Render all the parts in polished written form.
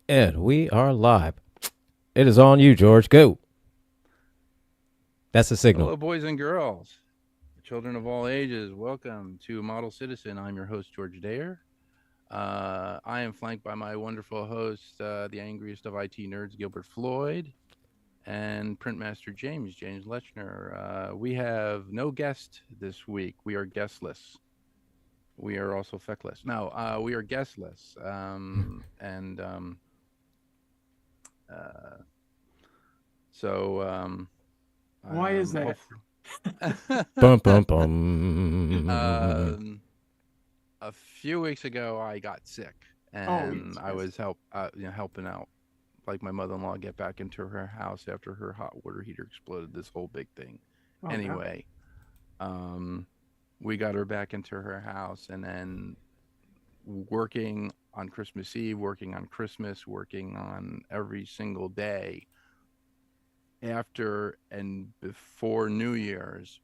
And we are live. It is on you, George. Go. That's the signal. Hello, boys and girls, children of all ages. Welcome to Model Citizen. I'm your host, George Dare. I am flanked by my wonderful host, the angriest of IT nerds, Gilbert Floyd, and Printmaster James Lechner. We have no guest this week. We are guestless. We are also feckless. No, we are guestless. Uh, so Why is that? hopefully. Bum, bum, bum. um, a few weeks ago, I got sick, Oh, and yes, I yes. was helping out, like my mother-in-law get back into her house after her hot water heater exploded. This whole big thing. Oh, no. Anyway, um, we got her back into her house, and then working on Christmas Eve, working on Christmas, working on every single day after and before New Year's.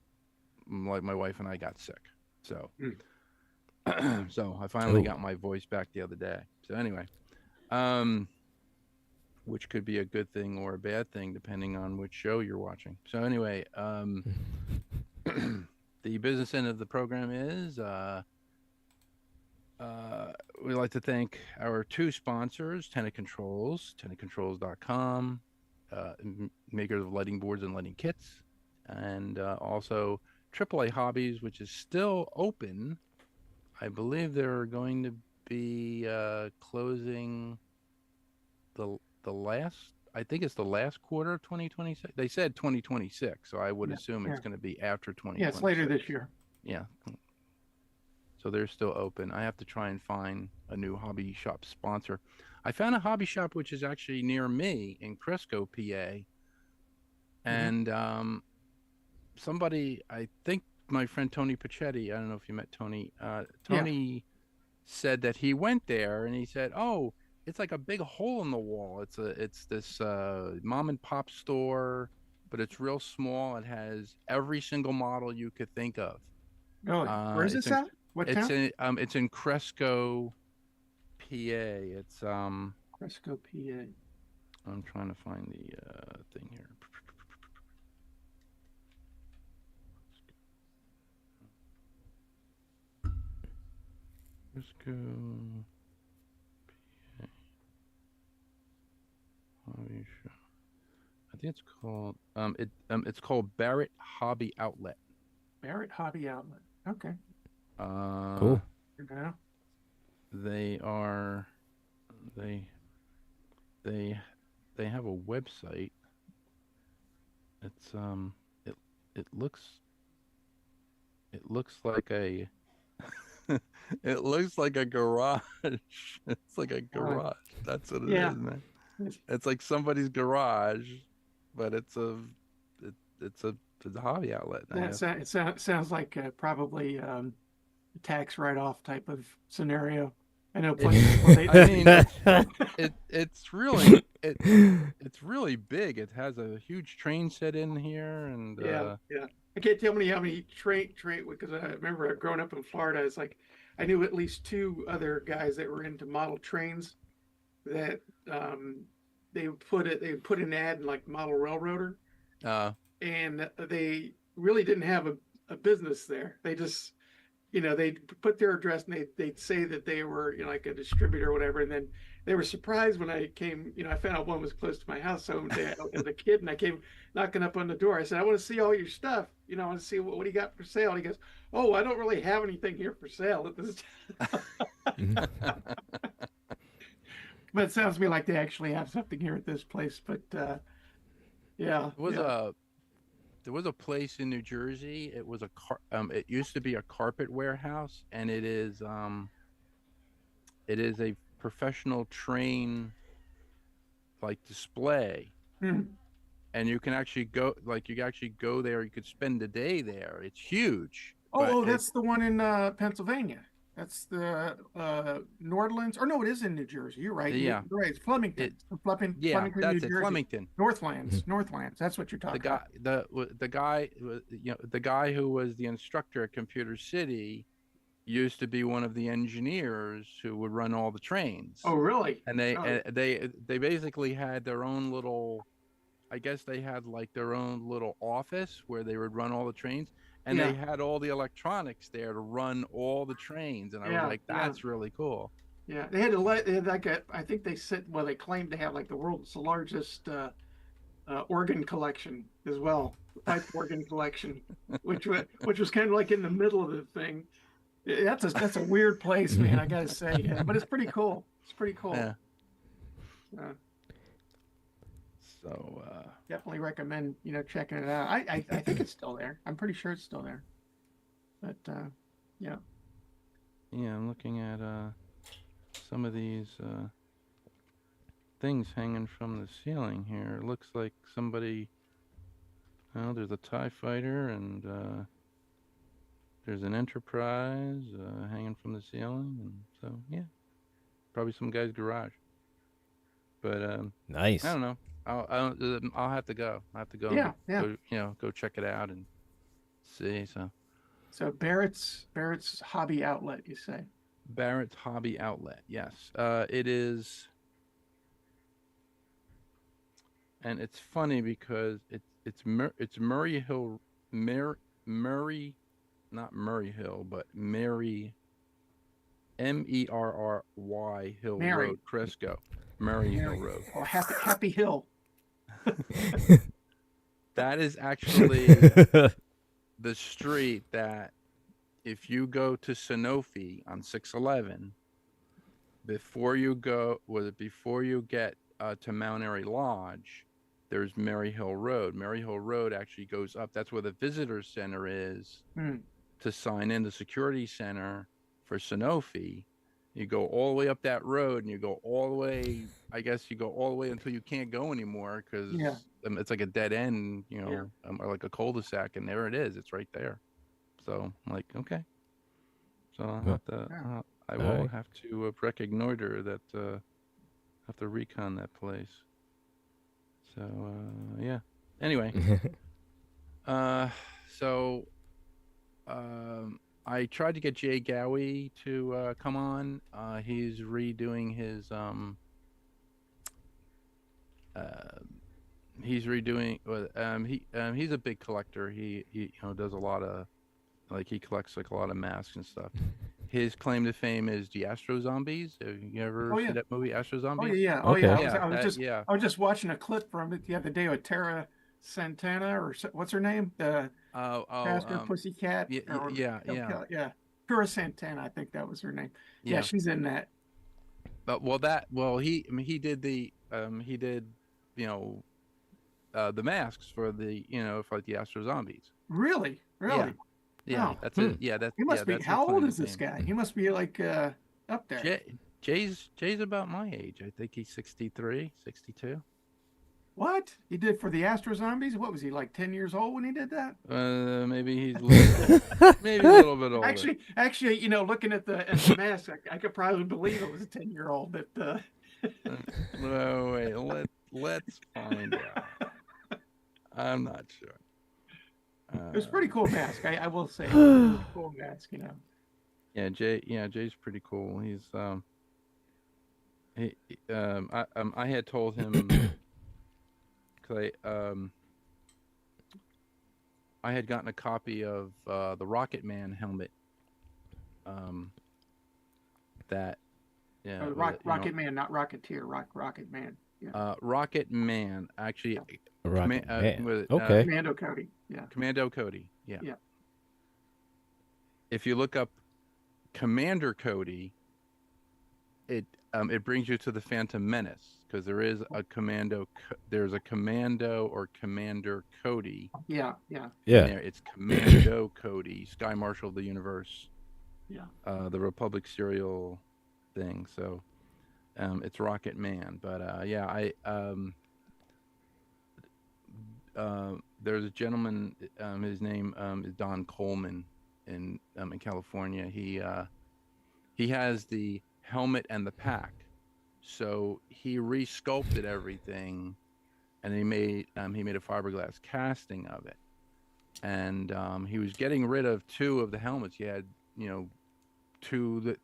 Like my wife and I got sick, so Mm. so I finally Oh. got my voice back the other day. So anyway, um, which could be a good thing or a bad thing depending on which show you're watching. So anyway, the business end of the program is we'd like to thank our two sponsors, Tenant Controls, tenantcontrols.com, makers of lighting boards and lighting kits, and also AAA Hobbies, which is still open. I believe they're going to be closing the last. I think it's the last quarter of 2026. They said 2026, so I would Yeah, assume yeah. it's going to be after Yeah, it's later 2026. this year. Yeah, so they're still open. I have to try and find a new hobby shop sponsor. I found a hobby shop which is actually near me in Cresco, PA, Hmm. and somebody, I think my friend Tony Pachetti. I don't know if you met Tony. Yeah. Tony said that he went there and he said, "Oh, it's like a big hole in the wall. It's this mom and pop store, but it's real small. It has every single model you could think of. Really? Where is It's this in at? What town? it's in Cresco, PA. It's Cresco, PA. I'm trying to find the thing here. Cresco hobby shop. I think it's called Barrett Hobby Outlet. Barrett Hobby Outlet. Okay. Uh, Cool. Yeah. they are they they they have a website. It's it it looks it looks like a it looks like a garage. It's like a All right. garage. That's what it Yeah. is, man. It's- It's like somebody's garage, but it, it's a hobby outlet, I guess. Sounds like probably a tax write-off type of scenario. I know It's plenty of people. I mean it's really big. It has a huge train set in here, and Yeah, yeah. I can't tell how many train because I remember growing up in Florida. It's like I knew at least two other guys that were into model trains that um, they would put an ad in like Model Railroader, uh and they really didn't have a business there. They just they'd put their address and they'd say that they were like a distributor or whatever, and then they were surprised when I came. I found out one was close to my house. So as a kid, and I came knocking up on the door. I said, "I want to see all your stuff. I want to see what do you got for sale." And he goes, "Oh, I don't really have anything here for sale at this." But it sounds to me like they actually have something here at this place. But yeah, there was yeah. a there was a place in New Jersey. It was it used to be a carpet warehouse, and it is a professional train like display, Hmm. and you can actually go there. You could spend the day there. It's huge, but Oh, that's the one in Pennsylvania. That's the Nordlands. Or no, it is in New Jersey. You're right. yeah, You're right. It's Flemington. it Flemington, New that's it. Jersey. Flemington. Northlands. Northlands. That's what you're The talking guy about. the guy the guy who was the instructor at Computer City used to be one of the engineers who would run all the trains. Oh, really? And Oh, they basically had their own little, I guess they had like their own little office where they would run all the trains, and they yeah, had all the electronics there to run all the trains. And I was yeah, like, yeah, that's really cool. yeah. They had like I think they said, well, they claimed to have like the world's largest organ collection as well, pipe organ collection, which was kind of like in the middle of the thing. That's a weird place, man. I gotta say, yeah, but it's pretty cool. It's pretty cool. Yeah. Uh, So Definitely recommend checking it out. I think it's still there. I'm pretty sure it's still there. But yeah, yeah, I'm looking at some of these things hanging from the ceiling here. It looks like somebody. Well, there's a TIE fighter, and there's an Enterprise hanging from the ceiling, and so yeah, probably some guy's garage. But Nice. I don't know. I'll have to go. I have to go. yeah, yeah. Go, go check it out and see. So So Barrett's Hobby Outlet, you say? Barrett's Hobby Outlet. Yes, it is, and it's funny because it's Murray Hill, Murray, not Murray Hill, but Mary, Merry Hill Mary. Road, Cresco, Murray Hill Road. Oh, Happy Hill. That is actually the street that, if you go to Sanofi on 611, before you get to Mount Airy Lodge, there's Mary Hill Road. Mary Hill Road actually goes up. That's where the visitor center is to sign in the security center for Sanofi. You go all the way up that road, and you go all the way. I guess you go all the way until you can't go anymore because Yeah. it's like a dead end, Yeah. or like a cul-de-sac, and there it is. It's right there. So I'm like, okay. So I'll have to. Yeah. I will Alright. have to reconnoiter that. Have to recon that place. So yeah. Anyway, so I tried to get Jay Gowie to come on. He's redoing his he's redoing he's a big collector. He does a lot of, like, he collects like a lot of masks and stuff. His claim to fame is the Astro Zombies. Have you ever Oh, seen yeah. that movie, Astro Oh Zombies? yeah, oh Okay. yeah. Yeah, I was just watching a clip from it the other day with Tara Santana, or what's her name? The Faster Pussycat. Yeah. Tara Santana, I think that was her name. Yeah, she's in that. But he did the the masks for the for like the Astro Zombies. Really? Yeah, Oh. that's it. Yeah, that's He must be. that's his How claim old to is this fame. guy? He must be like up there. Jay's about my age. I think he's 63, 62. What he did for the Astro Zombies? What was he, like 10 years old when he did that? Maybe he's maybe a little bit older. Actually, looking at the mask, I could probably believe it was a 10-year-old. But No, wait. Let's find out. I'm not sure. it was a pretty cool mask. I will say, it was a cool mask. Yeah, Jay's pretty cool. He's I had told him because I had gotten a copy of the Rocket Man helmet. That yeah, Rocket Man, not Rocketeer. Rocket Man. Yeah. Rocket Man actually. Rocket Man. with, Okay. Commando Cody. Yeah. Commando Cody. Yeah. Yeah. If you look up Commander Cody, it brings you to the Phantom Menace, because there is a commando. There's a commando or Commander Cody. Yeah. Yeah. There. It's Commando Cody, Sky Marshal of the Universe. Yeah. The Republic serial thing. So it's Rocket Man. But yeah, there's a gentleman. His name is Don Coleman in California. He has the helmet and the pack, so he resculpted everything, and he made a fiberglass casting of it. And he was getting rid of two of the helmets. He had two that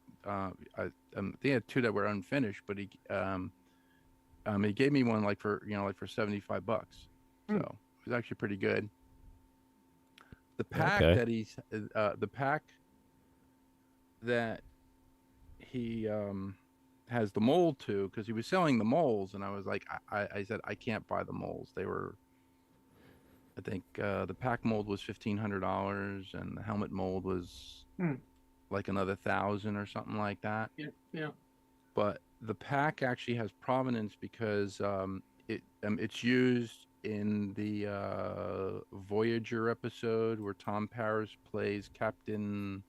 they had two that were unfinished, but he gave me one like for for $75, so it was actually pretty good. The pack Okay. that he's the pack that he has the mold to, because he was selling the molds, and I was like, I said I can't buy the molds. They were, I think the pack mold was $1,500, and the helmet mold was like another 1,000 or something like that. Yeah. But the pack actually has provenance because it's used in the Voyager episode where Tom Paris plays Captain.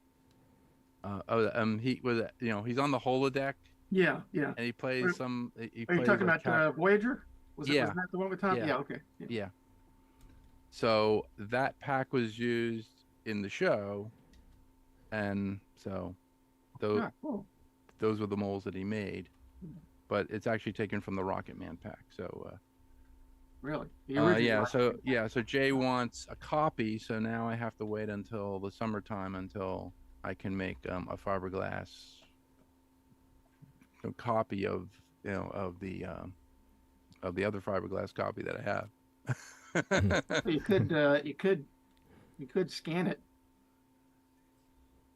He was he's on the holodeck. Yeah. And he plays Are some. He you plays talking like about Voyager? Was Yeah. was that the one with Tom? Yeah. Yeah. Okay. Yeah. So that pack was used in the show, and so those Cool. those were the molds that he made, but it's actually taken from the Rocket Man pack. So Really? The original so Jay wants a copy, so now I have to wait until the summertime until I can make a fiberglass copy of of the other fiberglass copy that I have. You could scan it.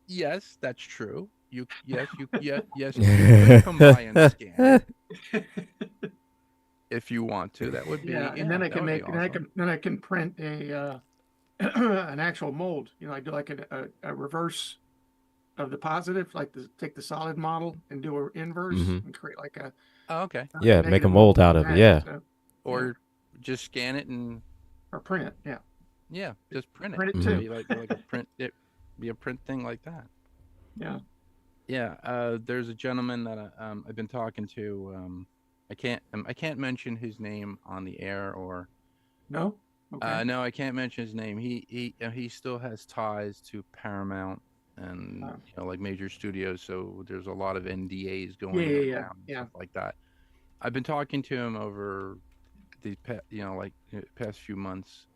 Yes, that's true. Yes, you could come by and scan it if you want to. That would be and then I that can would be make awesome. then I can print a an actual mold. I do like a reverse of the positive, like take the solid model and do an inverse and create like a Oh, okay. Yeah, make a negative mold out of that. it. Yeah. So, Or just scan it and or print it. yeah, just print it. Print it Mhm. too. Be like a print. It be a print thing like that. Yeah. Yeah. There's a gentleman that I've been talking to. I can't mention his name on the air, or No. Okay. no, I can't mention his name. He still has ties to Paramount and like major studios, so there's a lot of NDAs going around and stuff like that. I've been talking to him over the past few months.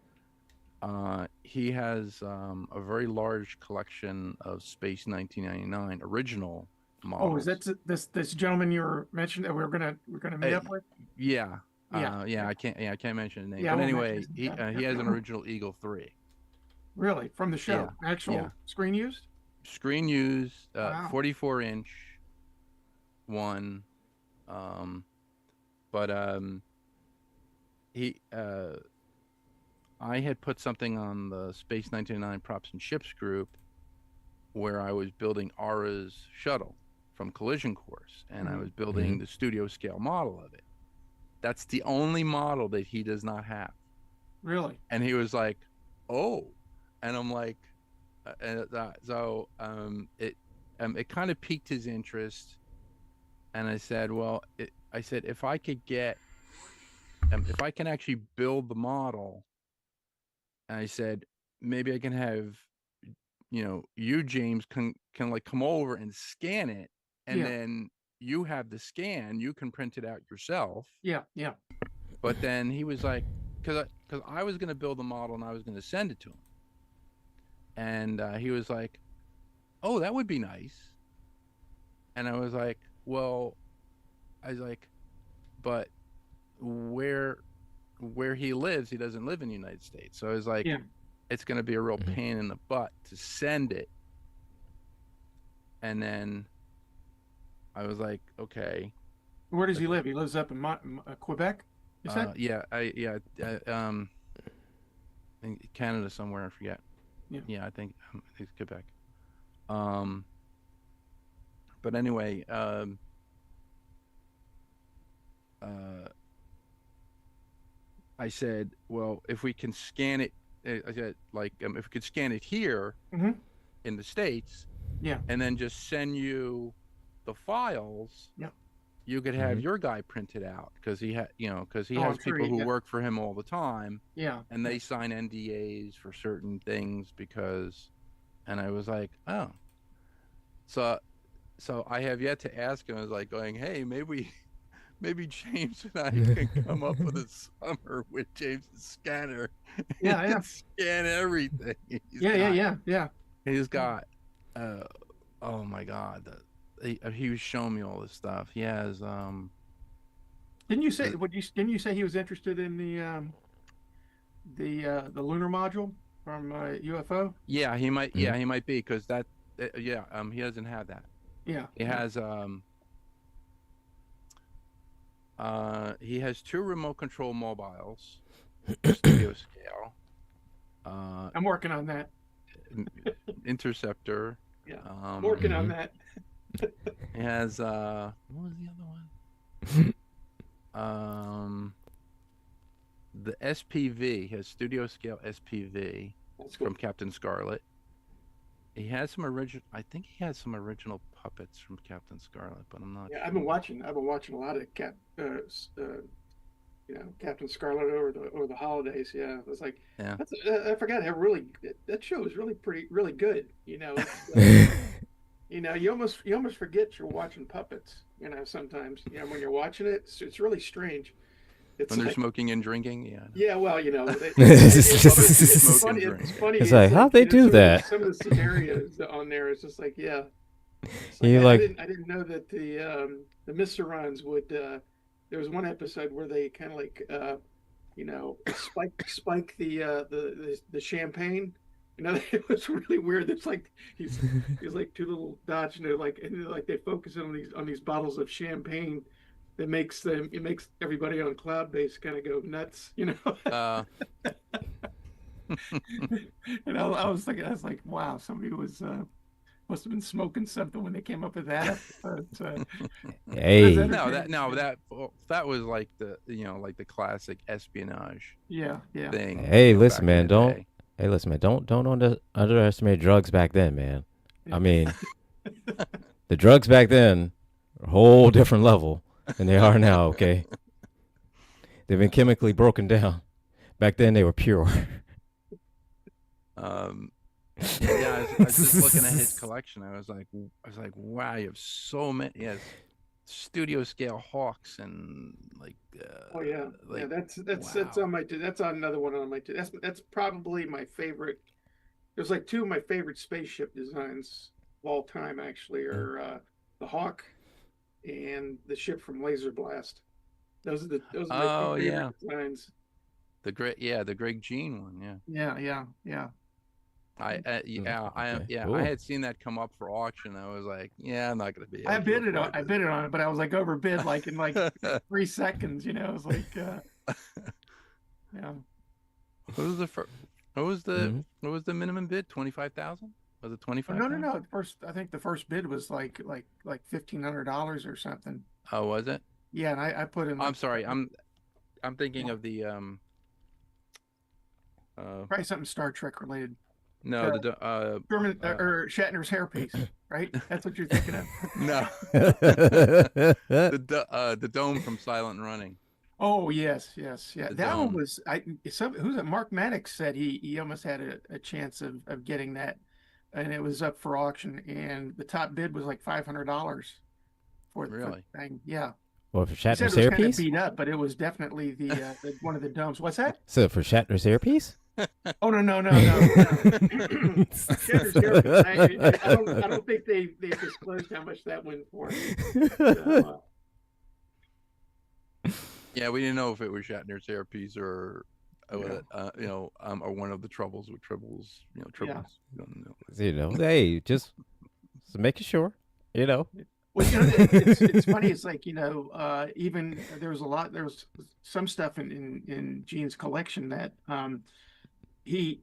He has a very large collection of Space 1999 original models. Oh, is that this gentleman you were mentioning that we're gonna meet up with? Yeah. Yeah. I can't mention his name. Yeah, I but won't anyway, mention he his name. he has an original Eagle 3. Really? From the show? Actual screen used? Screen used, Wow. 44-inch one. But he I had put something on the Space 1999 Props and Ships group where I was building Aura's shuttle from Collision Course, and I was building the studio scale model of it. That's the only model that he does not have. Really? And he was like, "Oh," and I'm like, it kind of piqued his interest, and I said, "Well, if I could get, if I can actually build the model," and I said, maybe I can have, you James can like come over and scan it, and then you have the scan, you can print it out yourself. Yeah. But then he was like, because I was going to build the model and I was going to send it to him. And he was like, "Oh, that would be nice." And I was like, but where he lives, he doesn't live in the United States. So I was like, it's going to be a real pain in the butt to send it. And then I was like, okay. Where does he live? He lives up in Quebec. You said? In Canada somewhere, I forget. I think it's Quebec. But anyway, I said, well, if we can scan it, I said, like, if we could scan it here in the States, and then just send you the files, you could have your guy print it out, because he has people who work for him all the time, and they sign NDAs for certain things and I was like, oh, so I have yet to ask him. I was like going, hey, maybe James and I can come up with a summer with James' scanner. And scan everything. He's got oh my God, he was showing me all this stuff. He has Didn't you say the- didn't you say he was interested in the lunar module from UFO? yeah, he might, Mhm. yeah, he might be because that, yeah, he doesn't have that. Yeah. He has two remote control mobiles, studio scale, I'm working on that. m- interceptor. Yeah. I'm working on Mhm. that. He has what was the other one? The SPV. He has studio scale SPV That's cool. from Captain Scarlet. He has some original. I think he has some original puppets from Captain Scarlet, but I'm not Yeah, sure. I've been watching a lot of Captain Scarlet over the holidays. Yeah, it was like Yeah. I forgot how really that show was really good. You almost forget you're watching puppets. Sometimes when you're watching it, it's really strange. It's When they're like smoking and drinking, yeah. yeah, well, It's funny. Smoke and It's drink. funny. like, how'd they do that? Some of the scenarios on there, it's just like yeah. It's like, You like, I didn't know that the Mysterons would. There was one episode where they kind of like spike the champagne. It was really weird. It's like he's like two little dots, and like they focus on these bottles of champagne that makes everybody on cloud base kind of go nuts. Uh, And I was like, wow, somebody must have been smoking something when they came up with that. But, hey, that was like like the classic espionage yeah, thing. hey, back listen, in man, the day. don't underestimate drugs back then, man. yeah. I mean, the drugs back then are a whole different level than they are now. Okay, they've been chemically broken down. Back then, they were pure. Um, yeah, I was just looking at his collection. I was like, wow, you have so many. Yes, studio scale hawks and like. Oh yeah, like, that's wow. on that's on another one on my that's probably my favorite. There's like two of my favorite spaceship designs of all time. Actually, are the Hawk and the ship from Laser Blast. Those are my two Oh favorite yeah, designs. the Greg Jean one. Yeah. Yeah. Okay, I cool. had seen that come up for auction. I was like, yeah, I'm not gonna be able I to bid it on afford I bid it on it, but I was like overbid like in like this. 3 seconds. It was like yeah. What was the first? What was the Mhm. what was the minimum bid? 25,000? Was it Oh, 25,000? no. I think the first bid was like $1,500 or something. Oh, was it? Yeah, and I put in I'm like sorry. I'm thinking of the probably something Star Trek related. no the Sherman or Shatner's hairpiece, right? That's what you're thinking of. no the dome from Silent Running. Oh yes, yeah. The That one dome. was who's it? Mark Maddox said he almost had a chance of getting that, and it was up for auction, and the top bid was like $500 for Really? the thing. Yeah, Well, for he said Shatner's it was kind of hairpiece? beat up, but it was definitely the one of the domes. What's that? So for Shatner's hairpiece? Oh no. Shatner's hairpiece. I don't think they disclosed how much that went for. So, Yeah, we didn't know if it was Shatner's hairpiece or Yeah. or one of the troubles with tribbles. Tribbles. You don't know. Hey, just making sure, Well, it's funny. It's like even there was some stuff in Gene's collection that he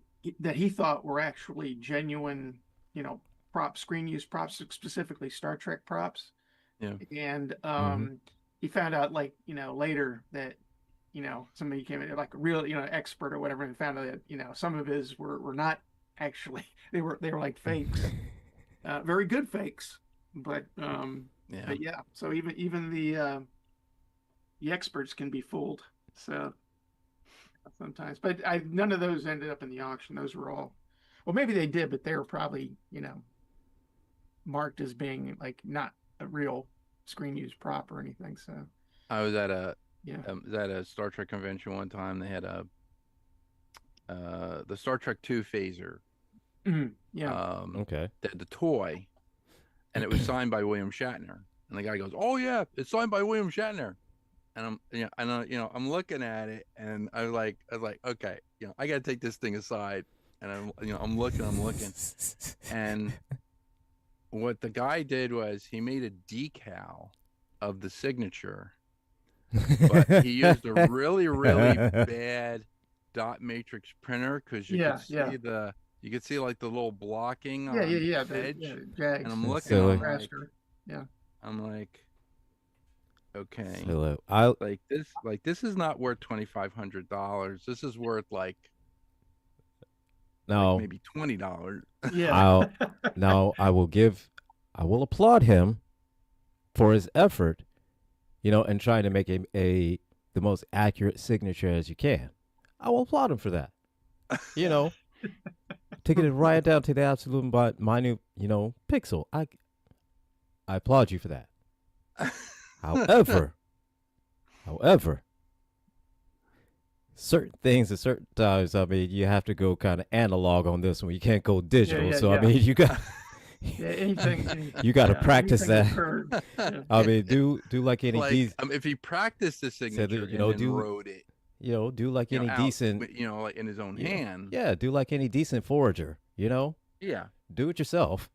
thought were actually genuine, screen use props, specifically Star Trek props. Yeah. And Mhm. he found out later that somebody came in like a real expert or whatever and found out that some of his were not actually they were like fakes, very good fakes. But Yeah. yeah, so even the experts can be fooled. So sometimes, but none of those ended up in the auction. Those were all, well, maybe they did, but they were probably marked as being like not a real screen use prop or anything. So I was at a Star Trek convention one time. They had the Star Trek 2 phaser. yeah, Okay. The toy, and it was signed by William Shatner. And the guy goes, "Oh yeah, it's signed by William Shatner." And I'm looking at it, and I was like, okay, I got to take this thing aside, and I'm looking, and what the guy did was he made a decal of the signature, but he used a really, really bad dot matrix printer because you could see like the little blocking on the edge. Jags. And I'm looking, Silly. I'm like, okay, So, this is not worth $2,500. This is worth like no, maybe $20. Yeah. I will applaud him for his effort, and trying to make the most accurate signature as you can. I will applaud him for that. Taking it right down to the absolute minute, pixel. I applaud you for that. However, certain things at certain times, I mean, you have to go kind of analog on this one. You can't go digital. I mean, you got anything you got to practice that. Yeah. I mean, do like any if he practiced the signature and then wrote it, do like any decent, like in his own hand. Yeah, do like any decent forager. Yeah, do it yourself.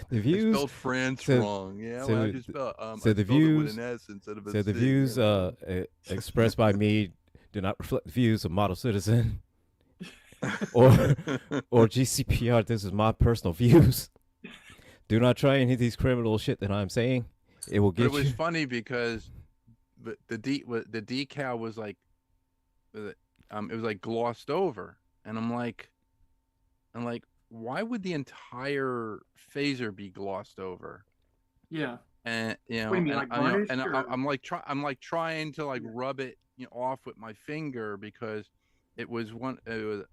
The views. I spelled France wrong. Yeah, so, I just spelled. So the views with an S instead of a So the C, views expressed by me do not reflect the views of Model Citizen or GCPR. This is my personal views. Do not try any of these criminal shit that I'm saying. It will get you. It was funny because the decal was like, it was like glossed over, and I'm like, why would the entire phaser be glossed over? Yeah. And what do you mean, like varnished, I'm like trying to like rub it off with my finger because it was one of those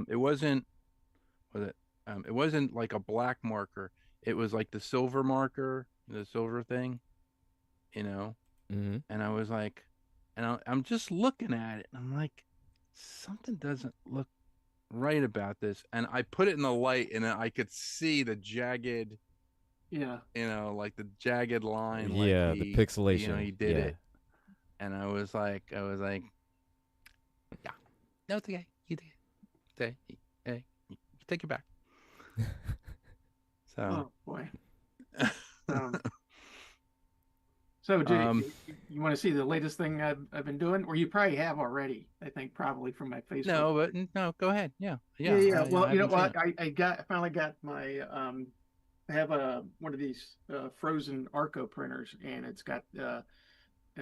it wasn't it wasn't like a black marker. It was like the silver marker, the silver thing, Mm-hmm. And I was like, and I'm just looking at it, and I'm like, something doesn't look right about this. And I put it in the light, and I could see the jagged, like the jagged line. Yeah, like the pixelation. He did it, and I was like, yeah, no, it's okay. You did it. Hey, you take it back. So. Oh boy. So, Jay, you want to see the latest thing I've been doing, or you probably have already? I think probably from my Facebook. No, go ahead. Yeah. Well, I finally got my I have one of these frozen Arco printers, and it's got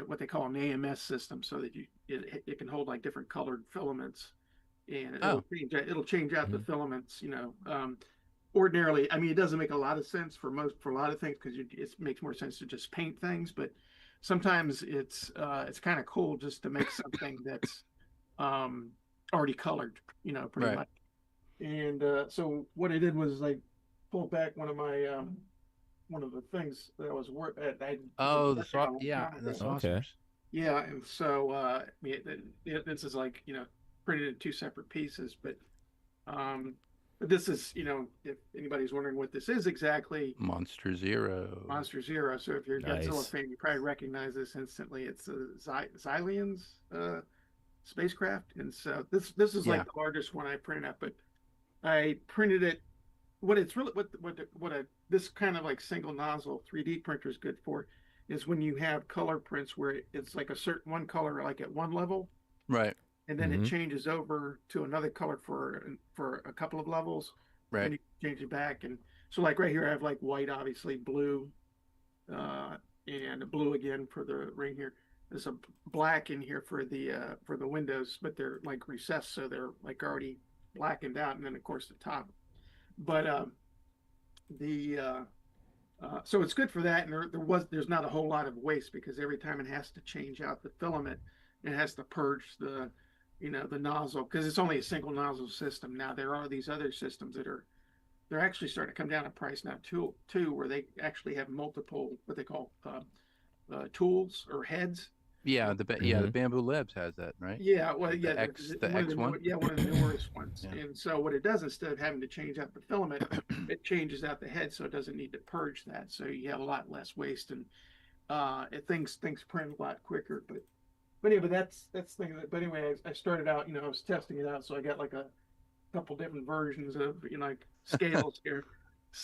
what they call an AMS system, so that it can hold like different colored filaments, and it'll change out the filaments. Ordinarily, I mean, it doesn't make a lot of sense for a lot of things because it makes more sense to just paint things. But sometimes it's kind of cool just to make something that's already colored, pretty much. And so what I did was I pulled back one of the things that I was the saucers. Okay. Yeah, and so this is like printed in two separate pieces, but this is, if anybody's wondering what this is exactly, Monster Zero. So if you're a Godzilla fan, you probably recognize this instantly. It's a Xylian's spacecraft, and so this is like the largest one I printed up. But I printed it. What it's really this kind of like single nozzle 3D printer is good for is when you have color prints where it's like a certain one color like at one level, right? And then it changes over to another color for a couple of levels. Right. And you change it back. And so like right here, I have like white, obviously blue, and blue again for the ring here. There's a black in here for the windows, but they're like recessed. So they're like already blackened out. And then of course the top, but, so it's good for that. And there's not a whole lot of waste because every time it has to change out the filament, it has to purge the nozzle because it's only a single nozzle system. Now there are these other systems that they're actually starting to come down in price now too, where they actually have multiple what they call tools or heads. Yeah, the Mhm. Bamboo Labs has that, right? Yeah, well, The yeah, X, the one of X the one. yeah, one of the newest ones. Yeah. And so what it does, instead of having to change out the filament, it changes out the head, so it doesn't need to purge that. So you have a lot less waste, and things print a lot quicker. But anyway, that's thing. But anyway, I started out, I was testing it out, so I got like a couple different versions of like scales here.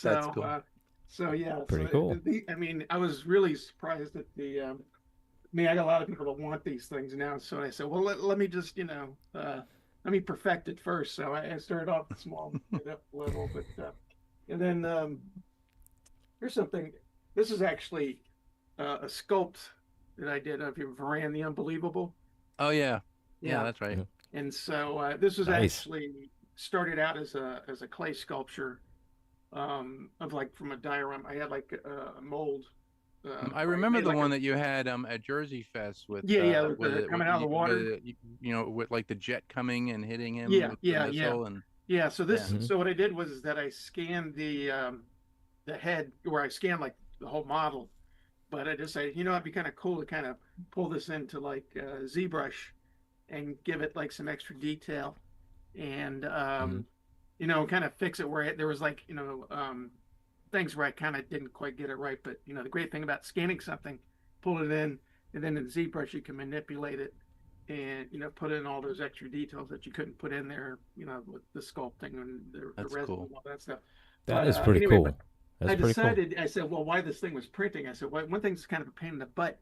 That's So cool. yeah, Pretty cool. I mean, I was really surprised at the I got a lot of people that want these things now. So I said, well, let me just, let me perfect it first. So I started off small, get up level, but, and then here's something. This is actually a sculpt that I did of your Varan the Unbelievable. Oh yeah, yeah, Yeah. that's right. Mhm. And so this was Nice. actually started out as a clay sculpture of like from a diorama. I had like a mold. I Where I remember made the like a one that you had at Jersey Fest yeah, with with the it coming out of the water. with like the jet coming and hitting him Yeah, with the yeah, yeah. missile and Yeah, so yeah. Mhm. so what I did was is that I scanned the head, where I scanned like the whole model, but I decided, it'd be kind of cool to kind of pull this into like ZBrush and give it like some extra detail, and Mhm. kind of fix it where there was like, things where I kind of didn't quite get it right. But the great thing about scanning something, pull it in, and then in ZBrush you can manipulate it and put in all those extra details that you couldn't put in there, with the sculpting and the That's resin cool. and all that stuff. That But is pretty anyway, but cool. That's I pretty cool. decided, I said, well, why this thing was printing? I said, well, one thing that's kind of a pain in the butt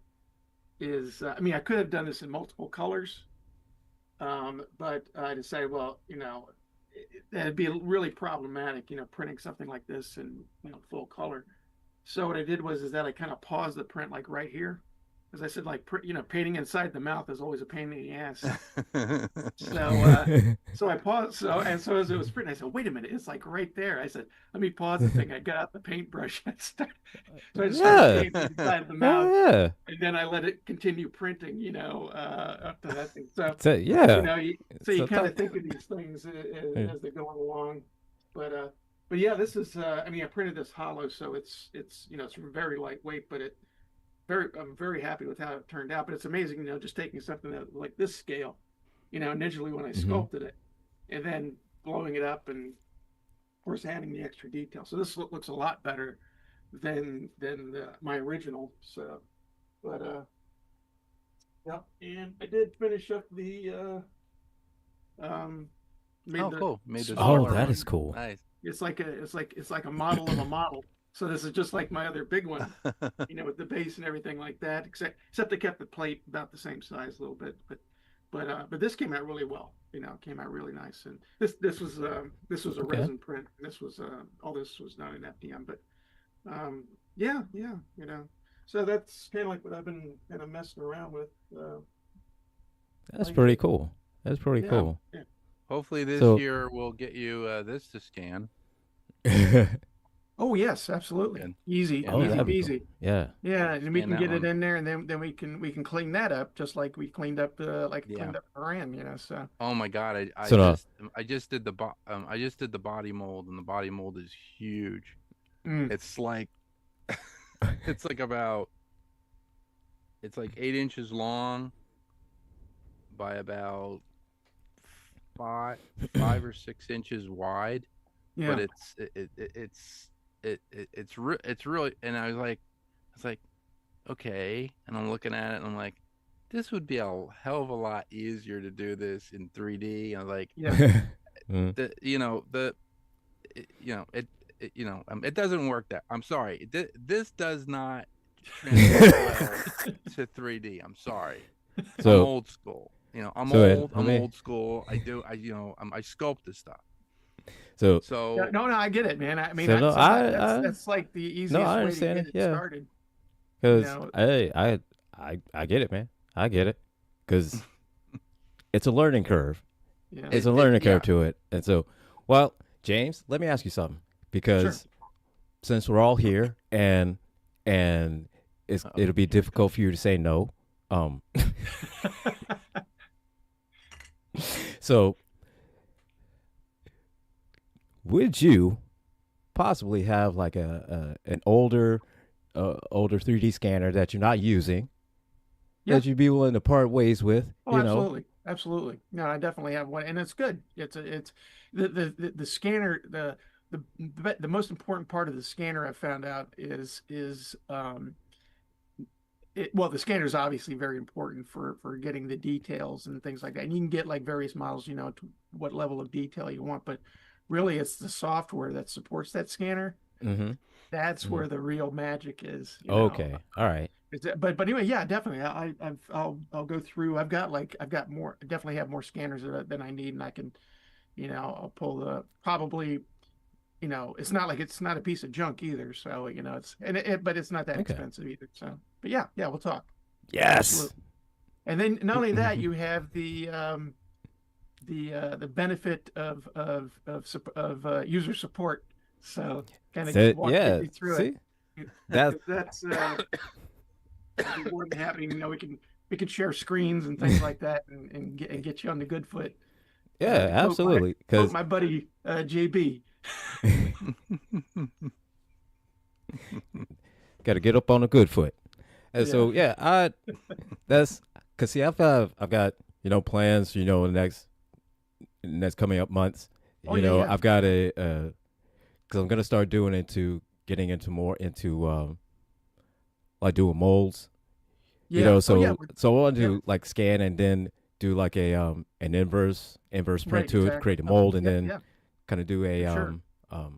is, I could have done this in multiple colors, but I decided, well, that'd be really problematic, printing something like this in, full color. So what I did was is that I kind of paused the print like right here, as I said, like painting inside the mouth is always a pain in the ass. So so I paused. So as it was printing, I said, "Wait a minute, it's like right there." I said, "Let me pause the thing." I got out the paintbrush. So I started Yeah. painting inside the Hell mouth, yeah. and then I let it continue printing. Up to that thing. So So yeah. so you So kind of that, think of these things yeah. as they're going along. But yeah, this is. I printed this hollow, so it's very lightweight, but I'm very happy with how it turned out. But it's amazing, just taking something that like this scale, initially when I Mhm. sculpted it, and then blowing it up, and of course adding the extra detail. So this looks a lot better than my original. So, but yeah, and I did finish up the made Oh, the cool. Made the smaller Oh, smaller that one. is cool. Nice. It's like a model of a model. So this is just like my other big one, with the base and everything like that. Except they kept the plate about the same size a little bit, but this came out really well. It came out really nice. And this was a Okay. resin print. This was all this was not an FDM, but yeah, yeah, So that's kind of like what I've been kind of messing around with. That's Like, pretty cool. That's pretty yeah, cool. yeah. Hopefully this So year we'll get you this to scan. Oh yes, absolutely. And Easy, and oh, easy that'd be cool. peasy. Yeah. Yeah, and we scan can that get it one. in there, and then we can clean that up just like we cleaned up Yeah. Iran, So Oh my God, So no. I just did I just did the body mold, and the body mold is huge. mm, It's like it's like about it's like 8 inches long by about 5 or 6 inches wide, but yeah, it's really, and I was like, okay, and I'm looking at it and I'm like, this would be a hell of a lot easier to do this in 3D. And like yeah, Mm. the it doesn't work that. I'm sorry. This does not translate well to 3D. I'm sorry. I'm So old school. I'm so Ed, old. let I'm me. old school. I sculpt this stuff. So yeah. So No, no, I get it, man. so no, I That's like the no, easiest I way to understand get it. it Yeah, started. You because know, I get it, man. I get it. Because it's a learning curve. yeah, It's a learning yeah. curve to it. And so, well, James, let me ask you something. sure. Because since we're all here and Uh-oh. it'll be difficult for you to say no. So would you possibly have like an older 3D scanner that you're not using, Yeah. that you'd be willing to part ways with. Oh, absolutely, absolutely. No, I definitely have one, and it's good. It's the scanner. The most important part of the scanner I found out is well, the scanner is obviously very important for getting the details and things like that. And you can get like various models, to what level of detail you want, but really it's the software that supports that scanner. Mm-hmm. That's where the real magic is. Okay. All right. But anyway, yeah, definitely. I'll go through. I've got more. Definitely have more scanners than I need, and I can, I'll pull the probably. It's not a piece of junk either. So but it's not that Okay. expensive either. So, but yeah, we'll talk. Yes. Absolutely. And then not only that, you have the benefit of user support. So kind of walk Yeah. you through See, it. that That's I'd be more than happy. We can share screens and things like that, and get you on the good foot. yeah, To quote absolutely. quote Because my buddy JB. got to get up on a good foot. And Yeah. so that's because see, I've got plans, in the next coming up months. Oh, yeah. I've got because I'm gonna start getting into more into like doing molds. Yeah. So Oh, yeah. so I want to do like scan and then do like a an inverse print Right, to it, exactly. create a mold, and Yeah, then yeah. kind of do a For sure.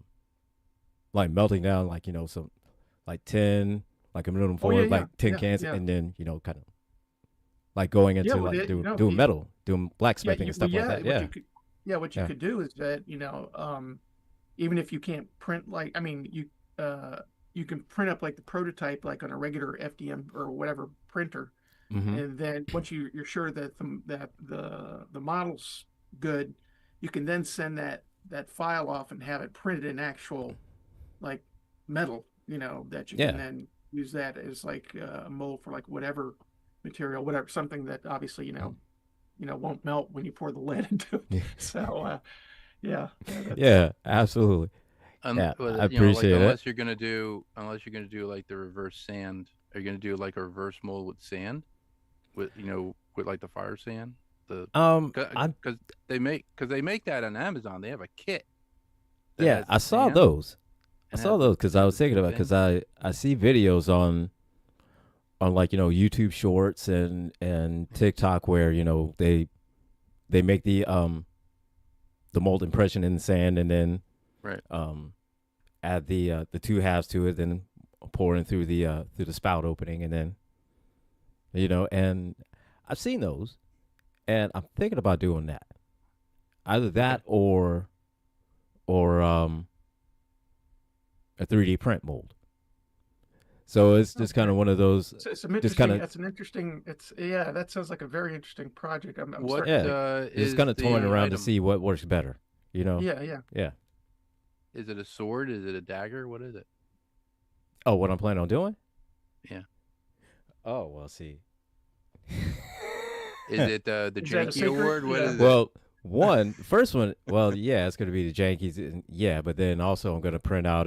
like melting down like some like tin, like aluminum Oh, yeah, foil, like yeah. tin Yeah, cans, yeah. and then kind of like going into well, like you know, doing you- metal, doing blacksmithing and stuff yeah. like that. What Yeah, you could, what you yeah, could do is that even if you can't print you can print up like the prototype like on a regular FDM or whatever printer, mm-hmm. and then once you're sure that the model's good, you can then send that file off and have it printed in actual like metal, that you Yeah. can then use that as like a mold for like whatever material, whatever, something that obviously won't melt when you pour the lead into it. Yeah. So that's, Yeah, absolutely. Yeah, I appreciate it. unless you're gonna do like the reverse sand, are you gonna do like a reverse mold with sand, with like the fire sand? I'm Because they make that on Amazon. They have a kit. that yeah, has the I saw sand those. I and saw has those because I was the thinking two about because things. I see videos on like YouTube Shorts and TikTok where they make the mold impression in the sand and then Right. add the two halves to it, then pour in through the spout opening, and then and I've seen those, and I'm thinking about doing that, either that or a 3D print mold. So it's just kind of one of those. it's some Just interesting. kinda- That's an interesting. That sounds like a very interesting project. I'm What starting to Yeah. think, Just is kind of the toying around to item? see what works better. yeah. Yeah. Is it a sword? Is it a dagger? What is it? Oh, what I'm planning on doing? Yeah. Oh well, see. Is it the Is that a Janky secret? Award? What Yeah. is it? Well, first one, well, yeah, it's gonna be the Yankees, yeah, but then also I'm gonna print out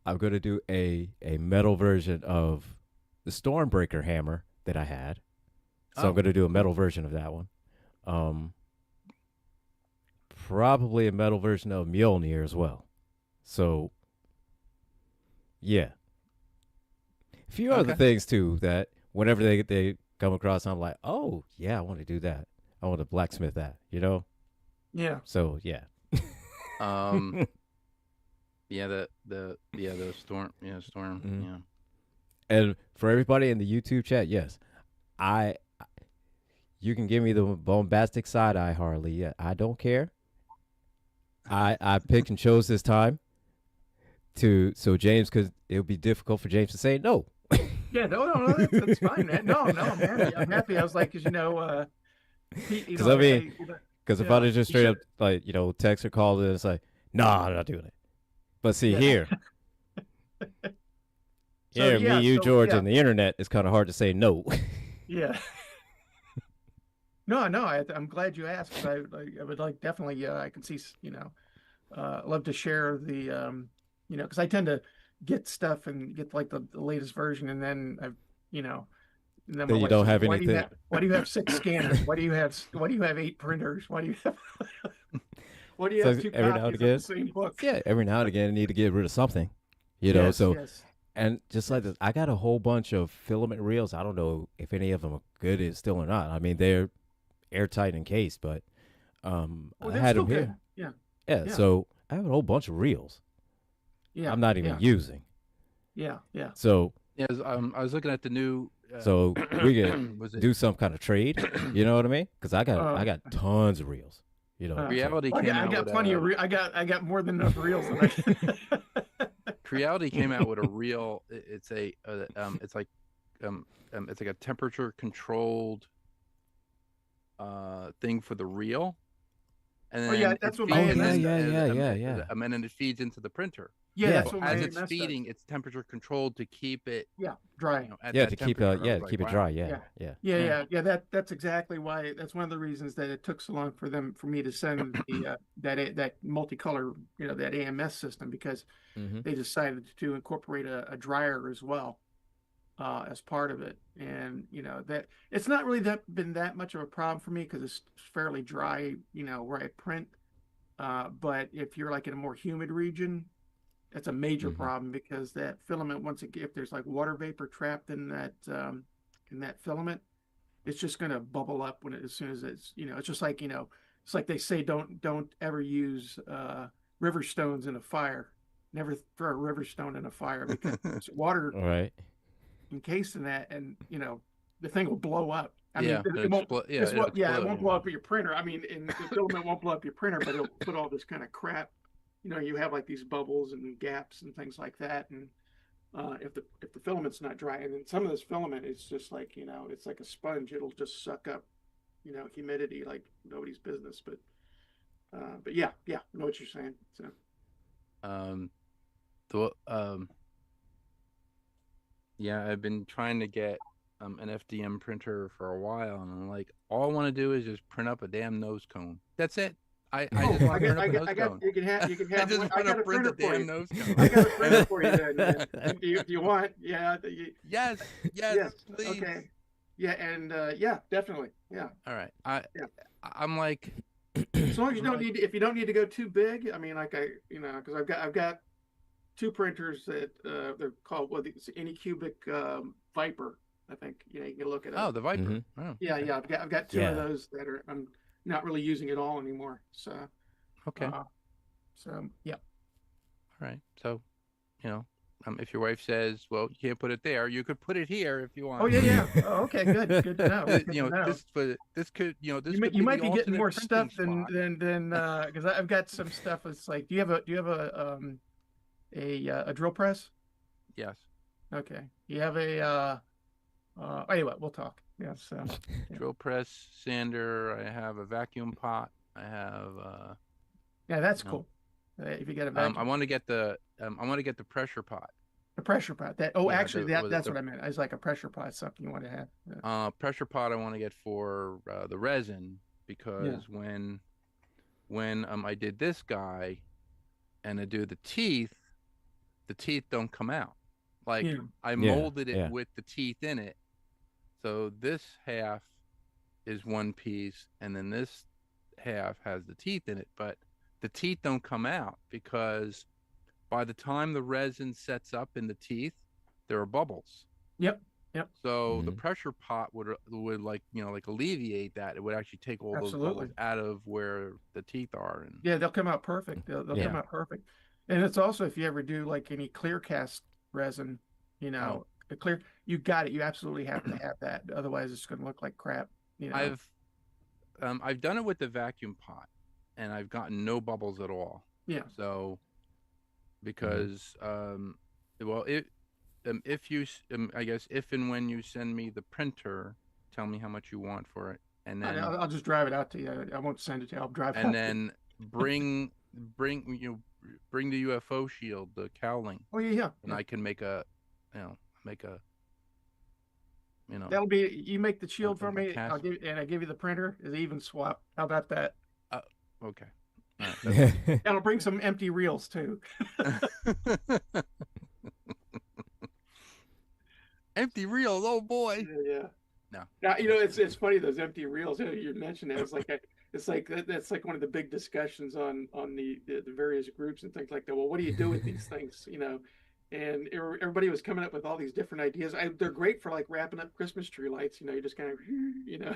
I'm gonna do a metal version of the Stormbreaker hammer that I had, so Oh. I'm gonna do a metal version of that one. Probably a metal version of Mjolnir as well. So, yeah, a few other Okay. things too that whenever they come across, I'm like, oh yeah, I want to do that. I want to blacksmith that. Yeah. So yeah. Yeah, the storm. Yeah, storm. Mhm. Yeah. And for everybody in the YouTube chat, yes, you can give me the bombastic side eye, Harley. Yeah, I don't care. I picked and chose this time so James, because it would be difficult for James to say no. Yeah, no, that's fine, man. No, I'm happy. I'm happy. I was like, because Because I mean, because if yeah, I'd have just you straight up like text or called it, it's like, nah, I'm not doing it. But see Yeah. here, So, here, yeah, me, you, so, George, yeah. and the internet, it's kind of hard to say no. Yeah. No, I'm glad you asked. 'Cause I would like definitely. I can see. Love to share the. Because I tend to get stuff and get like the latest version, and then I've And then Then my you wife don't says, have why do you anything. why do you have 6 scanners? Why do you have 8 printers? Why do you have why do you So have 2 every now and copies of the again, same book? yeah, every now and again, I need to get rid of something, you know. Yes, So yes, and just like yes. this, I got a whole bunch of filament reels. I don't know if any of them are good still or not. I mean, they're airtight encased, but Well, I they're had still them good. here. Yeah, Yeah, yeah, so I have a whole bunch of reels yeah, I'm not even yeah, using. yeah, yeah. So Yeah, I was looking at the new. so we could Was it do some kind of trade. You know what I mean? Because I Uh, got tons of reels. You know, uh, so Reality I came got out with plenty of a I got more than enough reels than I can. Reality came out with a reel. It's a it's like a temperature controlled thing for the reel, and Oh yeah, then it that's what my oh feeds yeah, AMS yeah, does. yeah, yeah, yeah, and then it feeds into the printer. Yeah, yeah. that's what my As AMS it's feeding, does. it's temperature controlled to keep it, Yeah, dry. at Yeah, that to keep temperature. I yeah was to like, keep it wow. dry. Yeah, Yeah. yeah. Yeah, Yeah. yeah, yeah. That's exactly why. That's one of the reasons that it took so long for me to send the that multicolor, that AMS system, because Mm-hmm. they decided to incorporate a dryer as well as part of it. And that it's not really been that much of a problem for me because it's fairly dry, where I print. But if you're like in a more humid region, that's a major Mm-hmm. problem because that filament, if there's like water vapor trapped in that filament, it's just going to bubble up as soon as it's just like, it's like they say, don't ever use river stones in a fire. Never throw a river stone in a fire because it's water All right. encased in that, and the thing will blow up. I mean, Yeah, it won't. yeah, It's it'll what? Yeah, it explode. won't blow up your printer. I mean, and the filament won't blow up your printer, but it'll put all this kind of crap. You have like these bubbles and gaps and things like that, and if the filament's not dry, and then some of this filament is just like it's like a sponge. It'll just suck up humidity like nobody's business. But yeah, I know what you're saying. So Um, the Yeah, I've been trying to get an FDM printer for a while, and I'm like, all I want to do is just print up a damn nose cone. That's it. I just want to print up a nose cone. you can have I just I want got to a print printer a for damn you. nose I cone. got a printer for you then. If you want, yeah. Yes, Yes. please. Okay. Yeah, and yeah, definitely. Yeah. All right. Yeah. I'm like, As long as you don't need, if you don't need to go too big, I mean, like because I've got 2 printers that they're called it's Anycubic Viper. I think you can look it oh, up. the Viper. Mhm. Oh, Yeah, okay. yeah. I've got 2 Yeah. of those that I'm not really using at all anymore. So Okay. Yeah. All right. So, if your wife says, "Well, you can't put it there," you could put it here if you want. Oh yeah. Oh, okay, good to know. Good to know. This could, this could You be might the be getting alternate more printing stuff spot. than because I've got some stuff. It's like, do you have a drill press? Yes. Okay. You have a anyway, we'll talk. Yes. Yeah. Drill press, sander. I have a vacuum pot. I have. Yeah, that's No. cool. If you get a I vacuum, want to get the. I want to get the pressure pot. a pressure pot. Yeah, Actually, that's the what I meant. It's like a pressure pot, something you want to have. Yeah. pressure pot. I want to get for the resin because when I did this guy, and I do the teeth don't come out. Like Yeah. I Yeah, molded it yeah. with the teeth in it. So this half is one piece, and then this half has the teeth in it, but the teeth don't come out because by the time the resin sets up in the teeth, there are bubbles. Yep. So the Mhm. pressure pot would like alleviate that. It would actually take all those Absolutely. bubbles out of where the teeth are. And Yeah, they'll come out perfect. They'll Yeah. come out perfect. And it's also, if you ever do like any clear cast resin, Oh. a clear, you got it. You absolutely have to have that. Otherwise, it's going to look like crap. I've done it with the vacuum pot, and I've gotten no bubbles at all. Yeah. So because well, if you I guess if and when you send me the printer, tell me how much you want for it, and then I'll just drive it out to you. I won't send it to you. I'll drive it and out. then bring the UFO shield, the cowling, Oh yeah. and I can make a That'll be, you make the shield for a me. cast- I give you the printer. It's even swap. How about that? okay. All right, And I'll bring some empty reels too. Empty reels, oh boy. Yeah. No. Now, you know, it's funny those empty reels. You mentioned that it's like that's like one of the big discussions on the various groups and things like that. Well, what do you do with these things? You know, and everybody was coming up with all these different ideas. They're great for like wrapping up Christmas tree lights. You know, you just kind of you know.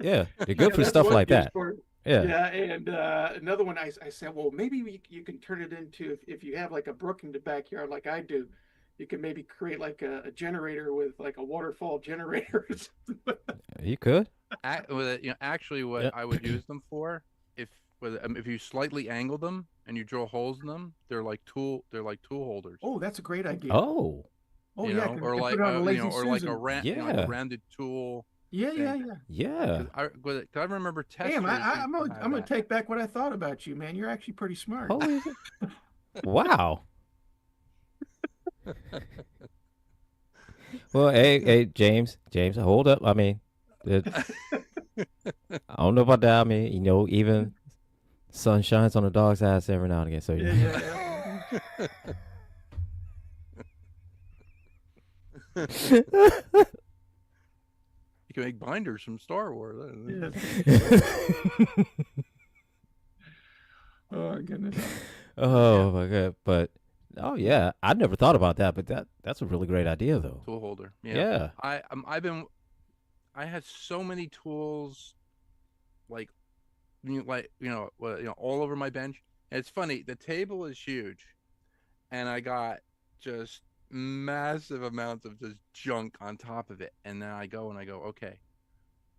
Yeah, they're You good know, for that's stuff one like use that. for it. Yeah. Yeah, and another one I said, well, maybe you can turn it into if you have like a brook in the backyard like I do, you can maybe create like a generator with like a waterfall generator or something. You could. Actually, what Yeah. I would use them for, if if you slightly angle them and you drill holes in them, they're like tool holders. Oh, that's a great idea. Oh. Oh You yeah, know, or I like put it on a lazy or like Susan. like a Yeah. rounded tool Yeah, yeah, thing. yeah. Yeah. Cause I remember Damn, testers used I'm to gonna have I'm gonna that. take back what I thought about you, man. You're actually pretty smart. Holy shit. Wow. Well, hey, James, hold up. I mean, it, I don't know about that. I mean, you know, even sun shines on a dog's ass every now and again. So, Yeah, yeah, You can make binders from Star Wars. yeah. Oh goodness. oh my god! But oh yeah, I never thought about that. But that's a really great idea, though. Tool holder. Yeah. Yeah. I had so many tools, like all over my bench. And it's funny. The table is huge, and I got just massive amounts of just junk on top of it. And then I go, okay,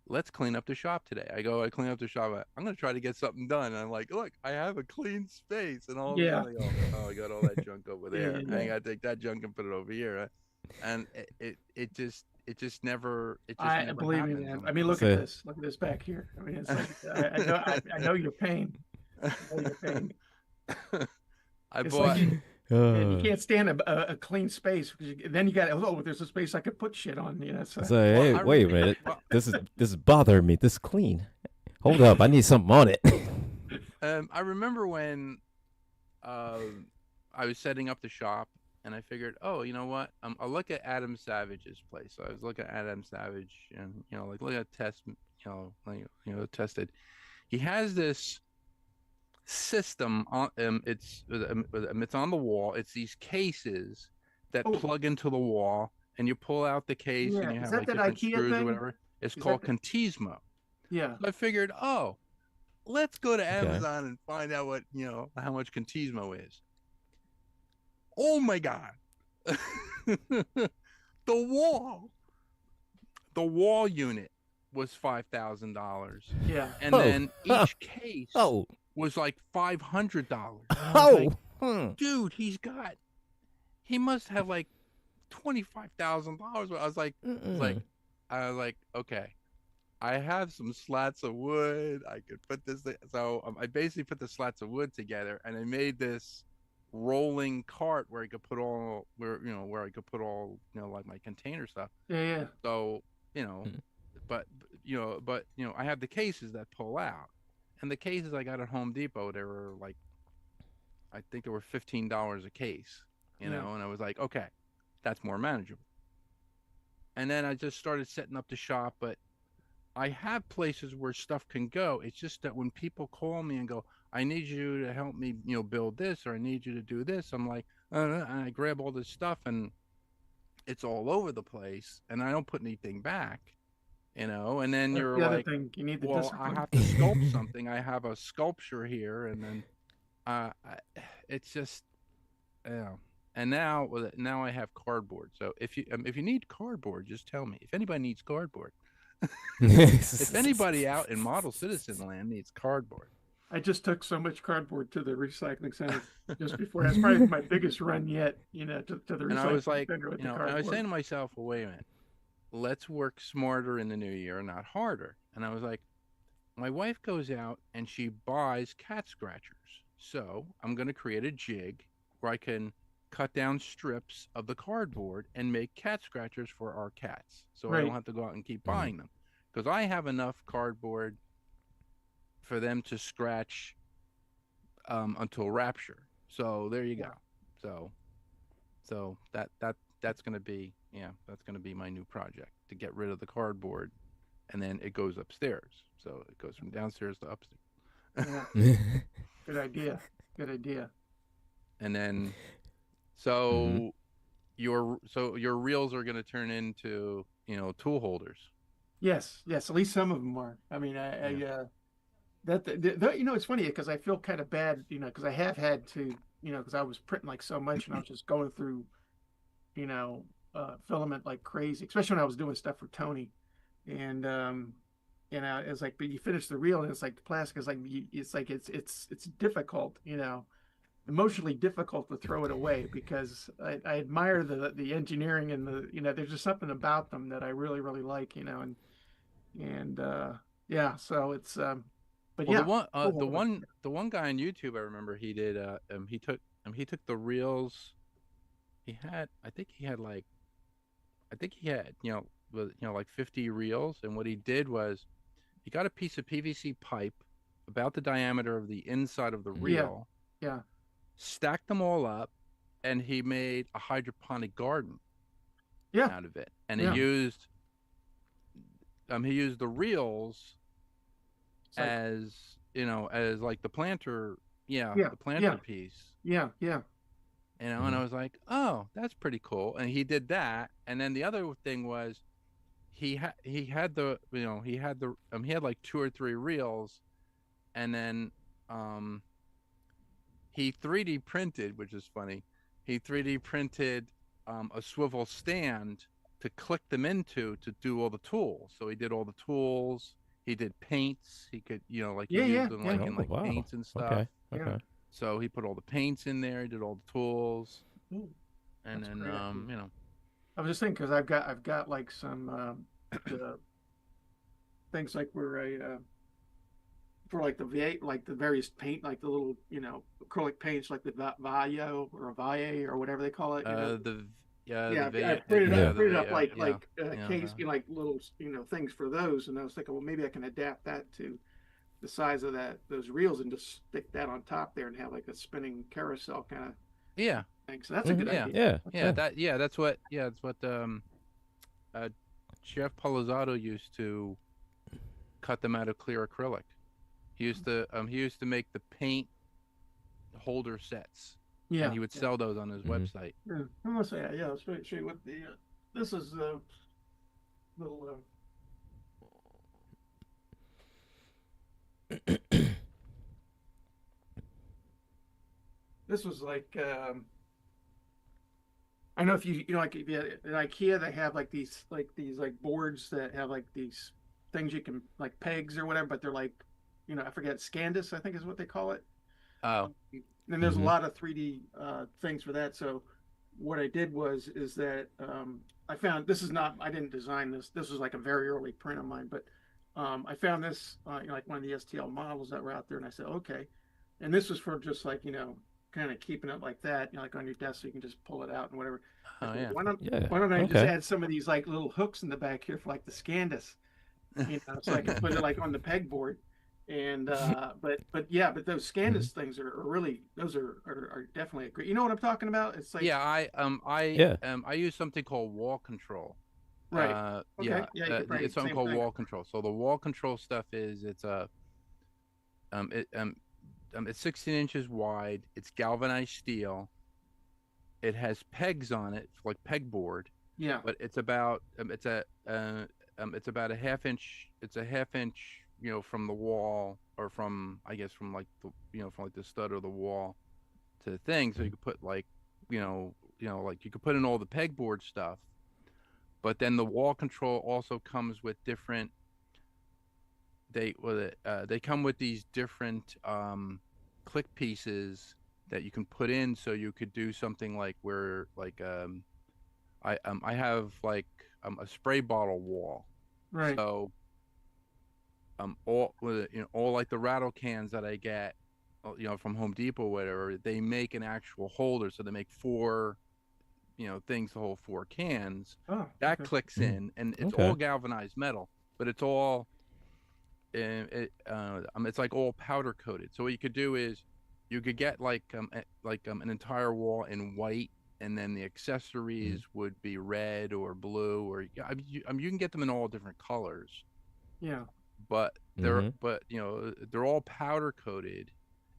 let's clean up the shop today. I clean up the shop. I'm going to try to get something done. And I'm like, look, I have a clean space. And all of a Yeah. sudden I go, oh, I got all that junk over there. Yeah. I got to take that junk and put it over here. And it just never, I never believe me, happens. man. I mean, look So- at this. Look at this back here. I mean, it's like I know your pain. I know your pain. I It's bought, like and you Uh, can't stand a clean space because then you got there's a space I could put shit on. You know, so so hey, I wait a remember- minute. well, This is bothering me. This is clean. Hold up, I need something on it. I remember when I was setting up the shop, and I figured, oh, you know what? I'll look at Adam Savage's place. So I was looking at Adam Savage, and like look at tested. He has this system on it's on the wall. It's these cases that Oh. plug into the wall, and you pull out the case, Yeah, and you is have that like that different IKEA screws or thing? whatever. It's Is called that Contismo. yeah. So I figured, let's go to Okay. Amazon and find out what how much Contismo is. Oh my god. the wall unit was $5,000, Yeah. and Oh. then each case oh. was like $500. Oh. Hmm. Dude, he must have like $25,000. I was like, Mm-mm. okay, I have some slats of wood. I could put this thing. So I basically put the slats of wood together, and I made this rolling cart where I could put all like my container stuff. Yeah. So Hmm. but I have the cases that pull out, and the cases I got at Home Depot, they were like, I think they were $15 a case, Yeah. and I was like, okay, that's more manageable. And then I just started setting up the shop, but I have places where stuff can go. It's just that when people call me and go, I need you to help me, build this, or I need you to do this, I'm like, and I grab all this stuff, and it's all over the place, and I don't put anything back, and then That's you're the other like, thing. You need the well, I discipline. have to sculpt something. I have a sculpture here, and then it's just, and now I have cardboard. So if you need cardboard, just tell me. If anybody needs cardboard, if anybody out in Model Citizen land needs cardboard, I just took so much cardboard to the recycling center just before. That's probably my biggest run yet. To the recycling and I was like, center with the and I was cardboard. saying to myself, well, wait a minute, let's work smarter in the new year, not harder. And I was like, my wife goes out and she buys cat scratchers. So I'm going to create a jig where I can cut down strips of the cardboard and make cat scratchers for our cats. So I Right. don't have to go out and keep buying them, because I have enough cardboard for them to scratch until rapture. So there you go. So that's going to be, yeah, that's going to be my new project, to get rid of the cardboard, and then it goes upstairs. So it goes from downstairs to upstairs. Yeah. Good idea. Good idea. And then Hmm. so your reels are going to turn into, tool holders. Yes. Yes. At least some of them are. I mean, Yeah. it's funny because I feel kind of bad, because I have had to, because I was printing like so much and I was just going through, you know, filament like crazy, especially when I was doing stuff for Tony. And it's like, but you finish the reel and it's like the plastic is like, it's difficult, emotionally difficult to throw it away because I admire the engineering and there's just something about them that I really, really like, and yeah, so it's, but Well, yeah. Oh, the one guy on YouTube, I remember he took the reels. I think he had, like 50 reels. And what he did was he got a piece of PVC pipe about the diameter of the inside of the yeah, reel, yeah, stacked them all up, and he made a hydroponic garden yeah, out of it. And yeah. he used the reels It's like, as, as like the planter, yeah, yeah, the yeah, planter piece. yeah, yeah, And I was like, oh, that's pretty cool. And he did that. And then the other thing was he had like two or three reels, and then um he 3D printed, which is funny. He 3D printed a swivel stand to click them into to do all the tools. So he did all the tools. He did paints. He could, like you yeah, use yeah, them yeah, like in Oh like wow. paints and stuff. Okay. yeah. Okay. So he put all the paints in there. He did all the tools, Ooh, and that's a then great idea. you know, I was just thinking because I've got like some the things like where I for like the V8, like the various paint, like the little, acrylic paints, like the Vaio or Valle or whatever they call it, the yeah the Yeah, I V printed up yeah Yeah. the V yeah case, uh-huh. like little, things for those. And I was thinking, well, maybe I can adapt that to the size of those reels and just stick that on top there and have like a spinning carousel kind of Yeah, thing. So that's a Hmm. good yeah, idea. Yeah. yeah. Yeah. That's what uh, Jeff Polizzato used to cut them out of clear acrylic. He used to make the paint holder sets, and Yeah, he would yeah. sell those on his Hmm. website. Yeah. I'm gonna say, yeah. Let's show you what the this is the little this was like I don't know if like if you, in IKEA they have like these like boards that have like these things you can like pegs or whatever, but they're like, I forget, Scandus I think is what they call it. Oh, And there's a Hmm. lot of 3D things for that. So what I did is that I found this is not I didn't design this. This was like a very early print of mine, but I found this like one of the STL models that were out there, and I said okay. And this was for just like kind of keeping it like that, like on your desk, so you can just pull it out and whatever. I oh thought, yeah. Yeah. why don't I just Okay. add some of these like little hooks in the back here for like the Scandus, so I can put it like on the pegboard. And but those Hmm. Scandus things are really those are definitely a great. You know what I'm talking about? It's like Yeah, Yeah. I use something called wall control. right. Okay. Yeah, Yeah, you could probably it's something same called thing. wall control. So the wall control stuff is it it's 16 inches wide. It's galvanized steel. It has pegs on it, like pegboard, Yeah. but it's about a half inch. It's a half inch, from the wall, or from, I guess, from like from like the stud of the wall to the thing. So you could put like, like you could put in all the pegboard stuff. But then the wall control also comes with different. They come with these different click pieces that you can put in, so you could do something like where like I have like a spray bottle wall. Right. So all with all like the rattle cans that I get, from Home Depot or whatever, they make an actual holder. So they make four, things to hold four cans. Oh, That okay. clicks Mm. in, and it's all Okay. galvanized metal, but it's all it's like all powder coated. So what you could do is you could get like an entire wall in white and then the accessories would be red or blue, or you can get them in all different colors, Yeah. but they're all powder coated,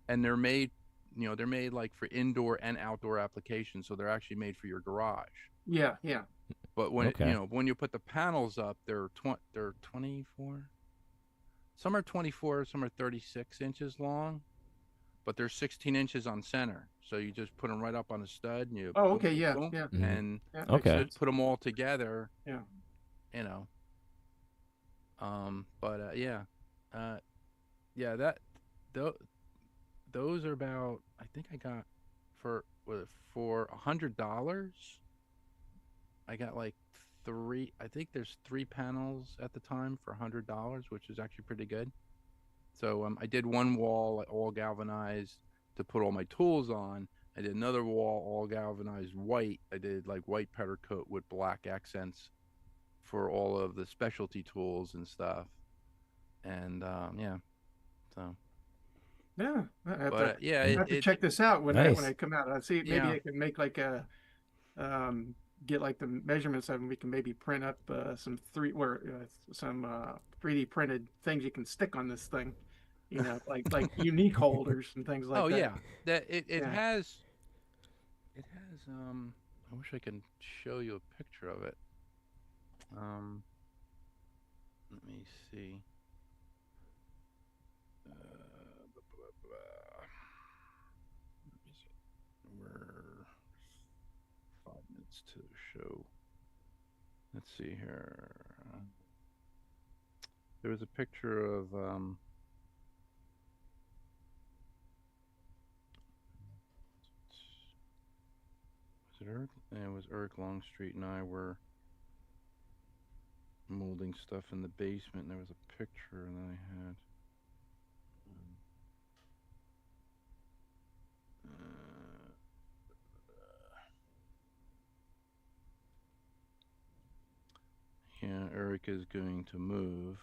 and they're made like for indoor and outdoor applications, so they're actually made for your garage. Yeah. Yeah. But when Okay. when you put the panels up, they're 24. Some are 24, some are 36 inches long, but they're 16 inches on center. So you just put them right up on a stud, and you Oh, boom, okay. boom, Yeah. boom, Yeah. and Yeah. Okay. Makes sense. put them all together. Yeah. You know. But yeah, yeah. Those are about. I think I got for $100. I got like three. I think there's 3 panels at the time for $100, which is actually pretty good. So I did one wall all galvanized to put all my tools on. I did another wall all galvanized white. I did like white powder coat with black accents for all of the specialty tools and stuff. And yeah, so Yeah. I have but to, yeah, I have to check this out when Nice. I come out. I see maybe Yeah. I can make like a get like the measurements of them. We can maybe print up some 3D printed things you can stick on this thing. You know, like unique holders and things like oh that. yeah, that it Yeah. has. It has. I wish I could show you a picture of it. Let me see. We're 5 minutes to the show. Let's see here. There was a picture of was it Eric? Yeah, it was Eric Longstreet and I were molding stuff in the basement, and there was a picture that I had. Yeah, Eric is going to move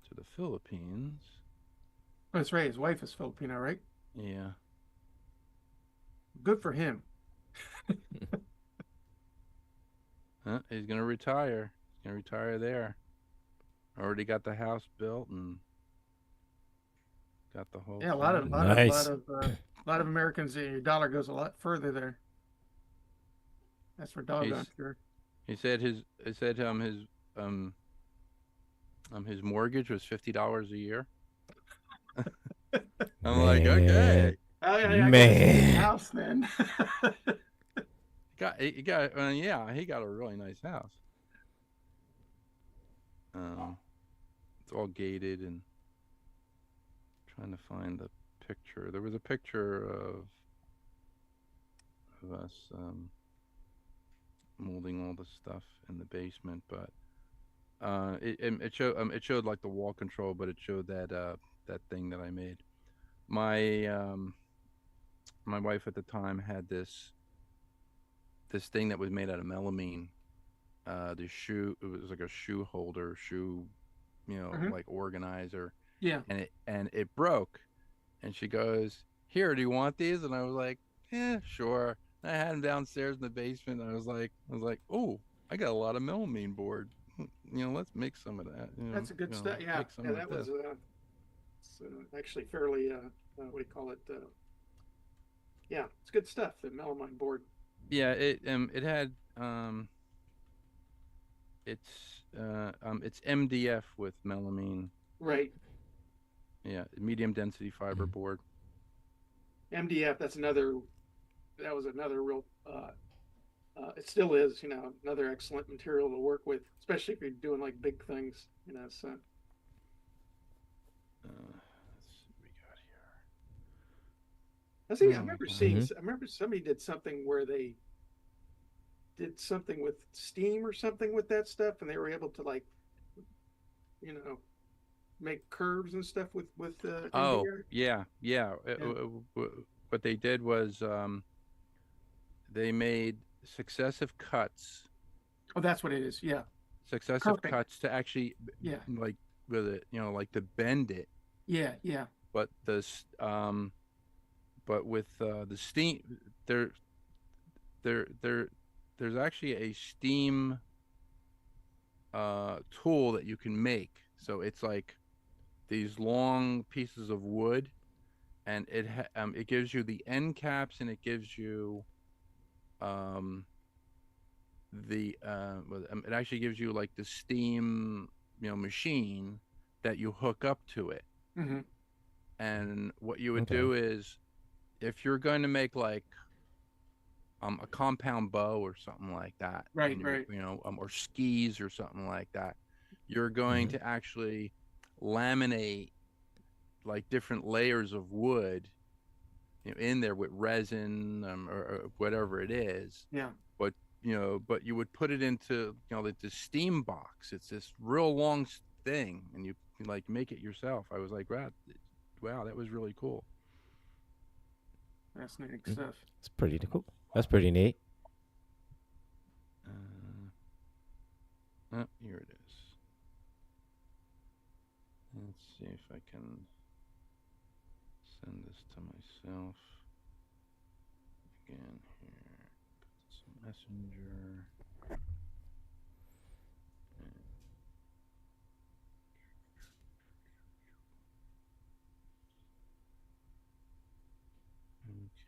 to the Philippines. That's right. His wife is Filipino, right? Yeah. Good for him. He's gonna retire. He's gonna retire there. Already got the house built and got the whole. Yeah, a lot of Nice. Americans. Your dollar goes a lot further there. That's for doggone sure. He said his mortgage was $50 a year. I'm like, okay. I gotta Man. see his house then. He got a really nice house. It's all gated, and trying to find the picture. There was a picture of us molding all the stuff in the basement, but it showed like the wall control, but it showed that thing that I made. My wife at the time had this thing that was made out of melamine. The shoe, it was like a shoe holder, like organizer. Yeah. And it broke, and she goes, "Here, do you want these?" And I was like, "Yeah, sure." I had them downstairs in the basement. I was like, "Oh, I got a lot of melamine board. Let's make some of that." That's a good stuff. Yeah, that was it's, actually fairly what do you call it? Yeah, it's good stuff. The melamine board. Yeah, it had it's MDF with melamine. Right. Yeah, medium density fiber board. MDF. That was another real. It still is, another excellent material to work with, especially if you're doing like big things, So. Let's see what we got here. I remember seeing. I remember somebody did something where they did something with steam or something with that stuff, and they were able to make curves and stuff with. Oh yeah. What they did was they made successive cuts. Oh, that's what it is. Yeah. Successive cuts to actually, yeah, like with it, like to bend it. Yeah, yeah. But with the steam, there's actually a steam tool that you can make. So it's like these long pieces of wood, and it gives you the end caps, and it gives you um it actually gives you like the steam, machine that you hook up to it. Hmm. And what you would Okay. do is, if you're going to make like a compound bow or something like that, Right, and right. or skis or something like that, you're going Mhm. to actually laminate like different layers of wood, in there with resin, or whatever it is. Yeah. But but you would put it into like the steam box. It's this real long thing, and you like make it yourself. I was like, wow, that was really cool. Fascinating Mm. stuff. It's pretty cool. That's pretty neat. Here it is. Let's see if I can send this to myself again here. Put this in Messenger.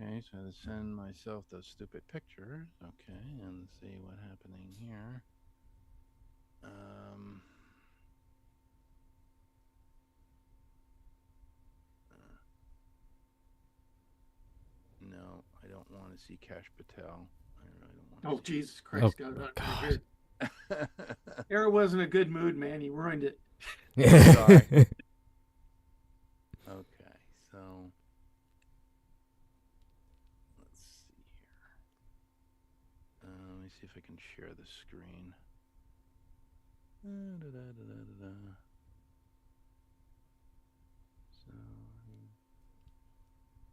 Okay, so I send myself those stupid pictures. Okay, and see what happening here. No, I don't want to see Cash Patel. I really don't Oh, want to see Jesus Oh Christ, God, my not God. good. it. Era wasn't a good mood, man. He ruined it. Sorry. Okay, so let's see here. Let me see if I can share the screen. So,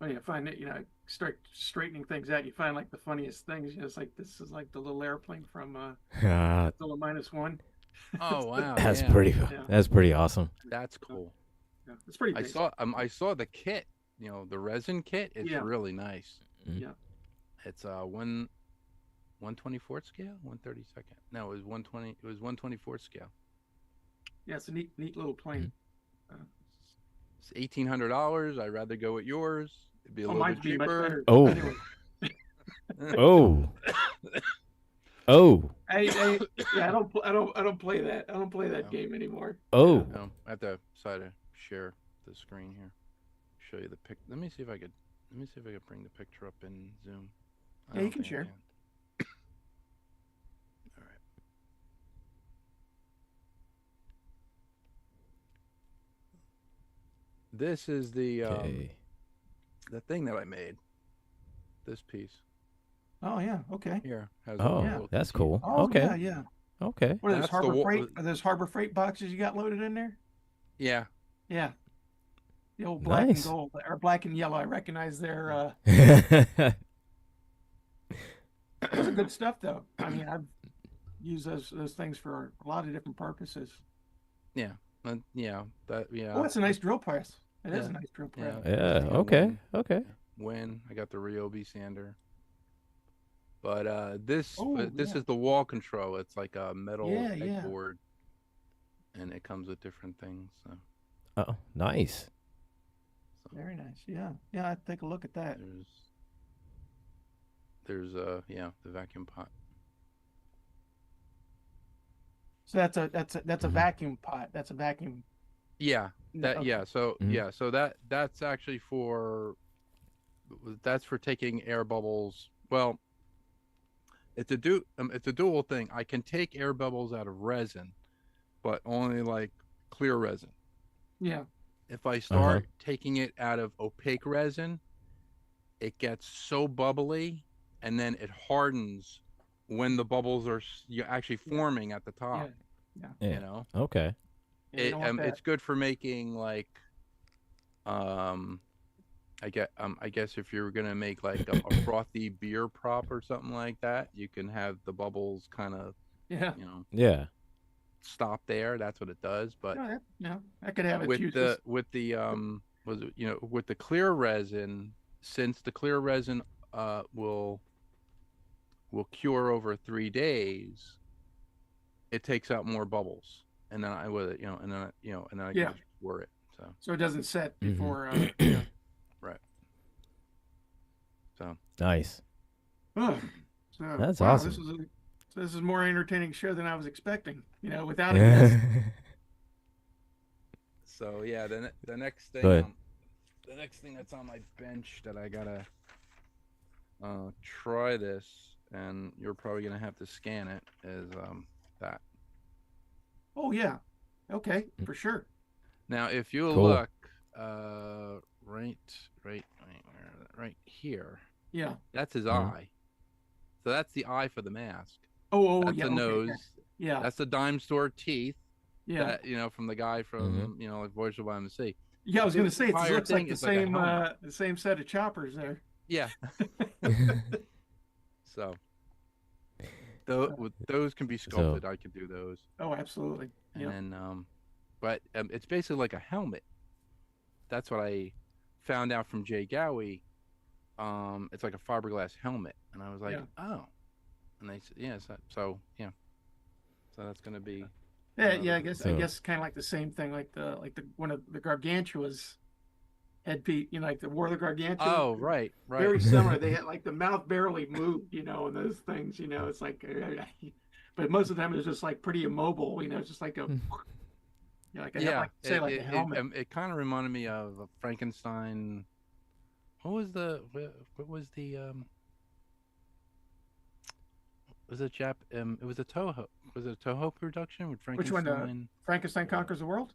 Well, you find that, start straightening things out. You find like the funniest things. It's like this is like the little airplane from Ah, Godzilla -1. oh wow, that's yeah, pretty. Yeah, That's pretty awesome. that's cool. yeah, it's pretty I basic. saw the kit, the resin kit. It's Yeah, really nice. Mm. yeah, It's 1/24th scale, 1/32nd. No, it was 120. It was 1/24th scale. yeah. It's a neat little plane. Uh, It's $1,800. I'd rather go with yours. It'd be a oh, little mine's bit be much cheaper. better. Oh. Anyway, Oh. Oh. yeah. I don't play that. I don't play that No. game anymore. Oh. No, I have to decide to share the screen here. Show you the pic. Let me see if I could bring the picture up in Zoom. I Yeah, you don't can think I share. can. All right. This is the Okay. thing that I made. This piece Oh yeah. Okay. here has Oh, all the Yeah. little that's containers. cool. Oh Okay. yeah, yeah. Okay. What are those That's the Harbor wa- Freight? Are those Harbor Freight boxes you got loaded in there? Yeah. Yeah. The old black Nice. and gold or black and yellow. I recognize their those are good stuff though. I mean, I've used those things for a lot of different purposes. Yeah. Yeah. That. Yeah. Oh, it's a nice drill press. It is Yeah. a nice drill Yeah. press. Yeah. Yeah, Okay. when- Okay. When I got the Ryobi sander. But this Oh, this yeah. is the wall control. It's like a metal Yeah, yeah. pegboard, and it comes with different things. So, Oh, nice. Very nice. Yeah. Yeah, I'd take a look at that. there's the vacuum pot. So that's a Mhm. vacuum pot. That's a vacuum. Yeah, that Okay. yeah. So Mhm. yeah, so that's actually for taking air bubbles. Well, it's a dual thing. I can take air bubbles out of resin, but only like clear resin. Yeah. If I start taking it out of opaque resin, it gets so bubbly, and then it hardens when the bubbles are actually forming at the top. Yeah. Yeah. You know, Okay. Yeah, you don't want that. it's good for making like, I guess if you're gonna make like a frothy beer prop or something like that, you can have the bubbles kind of Yeah. Yeah. stop there. That's what it does. But That could have its with uses. with the with the clear resin, since the clear resin will will cure over 3 days, it takes out more bubbles, and then I with it, and then I can Yeah. just pour it. So it doesn't set Mhm. before. Right. So Nice. Oh, so, That's wow, awesome. This is a more entertaining show than I was expecting. Without a guest. so yeah, the next thing Go ahead. the next thing that's on my bench that I gotta try this, and you're probably gonna have to scan it, is that. Oh yeah. Okay, for sure. Now, if you Cool. look right here, Yeah. that's his Mhm. eye. So that's the eye for the mask. Oh That's yeah. the Okay. nose. Yeah. That's the dime store teeth. Yeah. That from the guy from like Voyage by the Sea. Yeah. I was gonna His say it entire looks like thing the is like a same helmet. the same set of choppers there. Yeah. So those can be sculpted. I could do those. Oh, absolutely. And Yeah. then but it's basically like a helmet. That's what I found out from Jay Gowie. It's like a fiberglass helmet, and I was like, Yeah. oh, and they said, yeah, so that's gonna be. Yeah. Yeah. I So- guess kind of like the same thing, like the one of the Gargantua's headpiece. Like the War of the Gargantua. Oh, right. Very similar. They had like the mouth barely moved, and those things. It's like, but most of them is just like pretty immobile. It's just like a. Like a, Yeah, like a helmet. it kind of reminded me of Frankenstein. What was the was it it was a Toho. Was it a Toho production with Which one? Frankenstein? Frankenstein Conquers the World.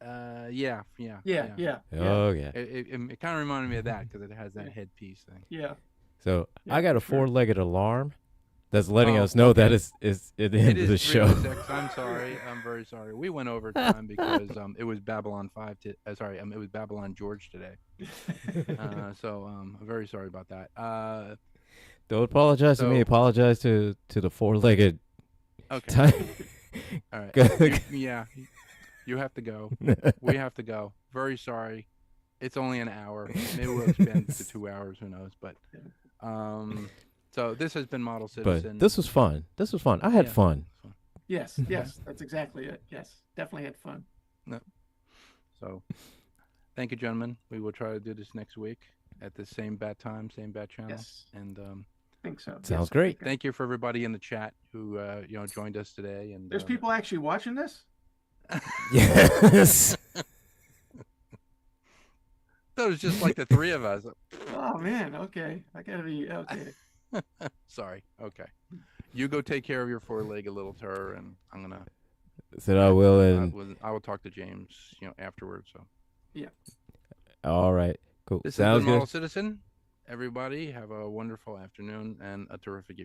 Yeah. Yeah. Oh yeah. It kind of reminded me of that because it has that headpiece thing. Yeah. So Yeah, I got a sure. four-legged alarm that's letting Oh, us know that okay. it's at the It end of the is show. 3:06. I'm sorry. I'm very sorry. We went over time because it was Babylon 5. Sorry, it was Babylon George today. So I'm very sorry about that. Don't apologize to me. So- Apologize to the four-legged Okay. time. All right. Go- Yeah. You have to go. We have to go. Very sorry. It's only an hour. Maybe we'll expand it to 2 hours. Who knows? But so this has been Model Citizen. But this was fun. This was fun. I had Yeah. fun. Yes. Yes. That's exactly it. Yes. Definitely had fun. So thank you, gentlemen. We will try to do this next week at the same bat time, same bat channel. Yes. And I think so. Sounds Yes, great. thank you for everybody in the chat who joined us today. And There's people actually watching this. Yes. That was just like the three of us. Oh man. Okay. I gotta be okay. Sorry. Okay. You go take care of your four-legged little terror, and I'm gonna. Said I will. And I will talk to James, afterwards. So all right. Cool. this Sounds is the Model good. Citizen. Everybody have a wonderful afternoon and a terrific